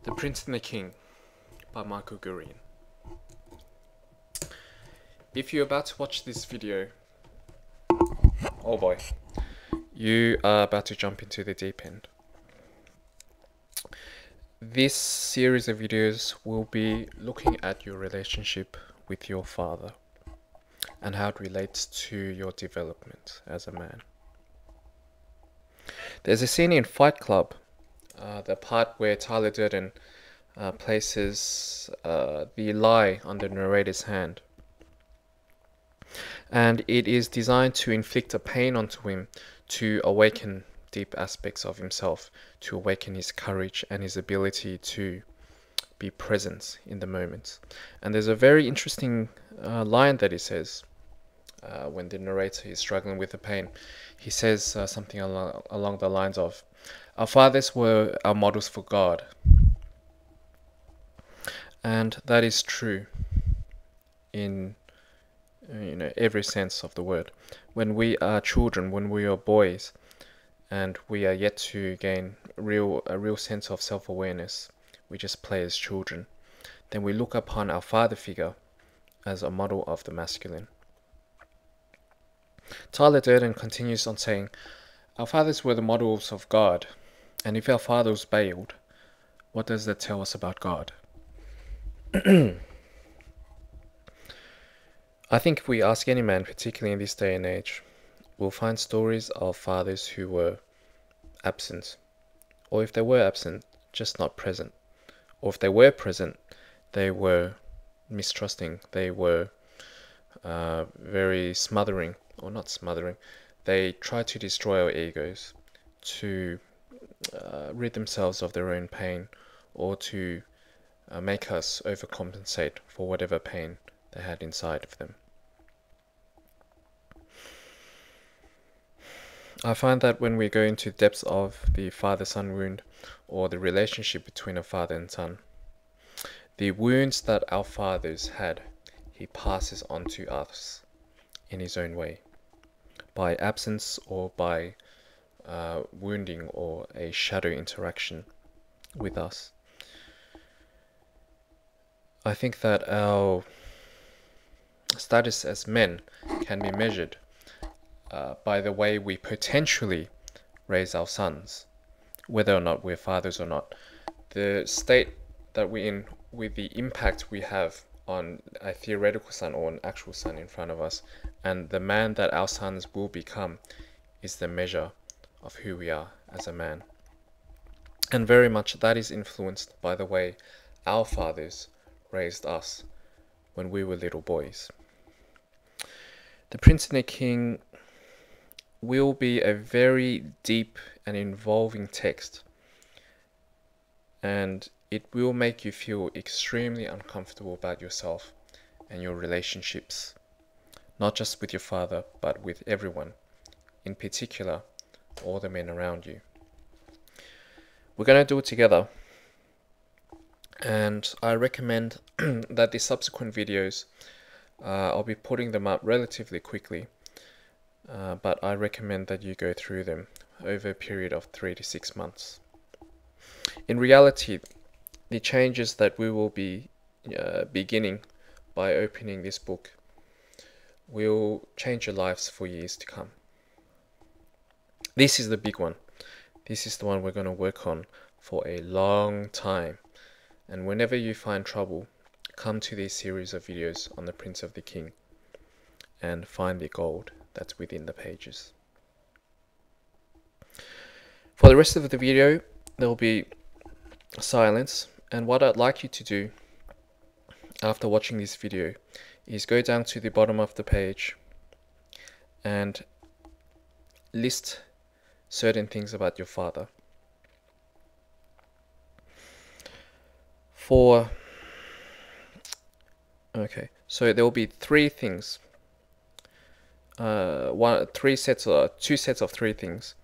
The Prince and the King by Michael Gurian. If you're about to watch this video, oh boy, you are about to jump into the deep end. This series of videos will be looking at your relationship with your father and how it relates to your development as a man. There's a scene in Fight Club, the part where Tyler Durden places the lie on the narrator's hand. And it is designed to inflict a pain onto him to awaken deep aspects of himself, to awaken his courage and his ability to be present in the moment. And there's a very interesting line that he says when the narrator is struggling with the pain. He says something along the lines of, "Our fathers were our models for God." And that is true in every sense of the word. When we are children, when we are boys, and we are yet to gain a real sense of self-awareness, we just play as children, then we look upon our father figure as a model of the masculine. Tyler Durden continues on saying, "Our fathers were the models of God, and if our fathers bailed, what does that tell us about God?" I think if we ask any man, particularly in this day and age, we'll find stories of fathers who were absent, or if they were absent, just not present, or if they were present, they were mistrusting, they were very smothering, or not smothering, they tried to destroy our egos, to rid themselves of their own pain, or to make us overcompensate for whatever pain they had inside of them. I find that when we go into the depths of the father-son wound, or the relationship between a father and son, the wounds that our fathers had, he passes on to us in his own way, by absence or by wounding or a shadow interaction with us. I think that our status as men can be measured by the way we potentially raise our sons, whether or not we're fathers or not. The state that we're in, with the impact we have on a theoretical son or an actual son in front of us, and the man that our sons will become, is the measure of who we are as a man. And very much that is influenced by the way our fathers raised us when we were little boys. The Prince and the King will be a very deep and involving text, and it will make you feel extremely uncomfortable about yourself and your relationships, not just with your father, but with everyone, in particular all the men around you. We're going to do it together, and I recommend that the subsequent videos, I'll be putting them up relatively quickly, but I recommend that you go through them over a period of 3 to 6 months. In reality, the changes that we will be beginning by opening this book will change your lives for years to come. This is the big one. This is the one we're going to work on for a long time. And whenever you find trouble, come to this series of videos on the Prince of the King and find the gold that's within the pages. For the rest of the video, there will be silence, and what I'd like you to do after watching this video is go down to the bottom of the page and list certain things about your father. Okay, so there will be 3 things. Two sets of 3 things.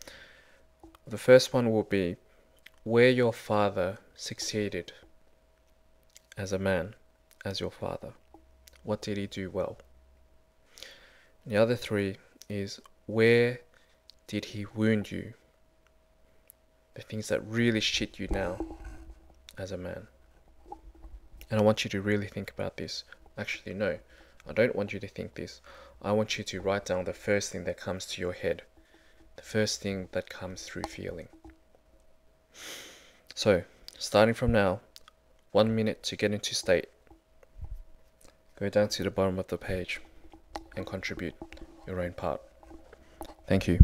The first one will be where your father succeeded as a man, as your father. What did he do well? The other 3 is where did he wound you? The things that really shit you now as a man. And I want you to really think about this. Actually, no, I don't want you to think this. I want you to write down the first thing that comes to your head, the first thing that comes through feeling. So, starting from now, 1 minute to get into state. Go down to the bottom of the page and contribute your own part. Thank you.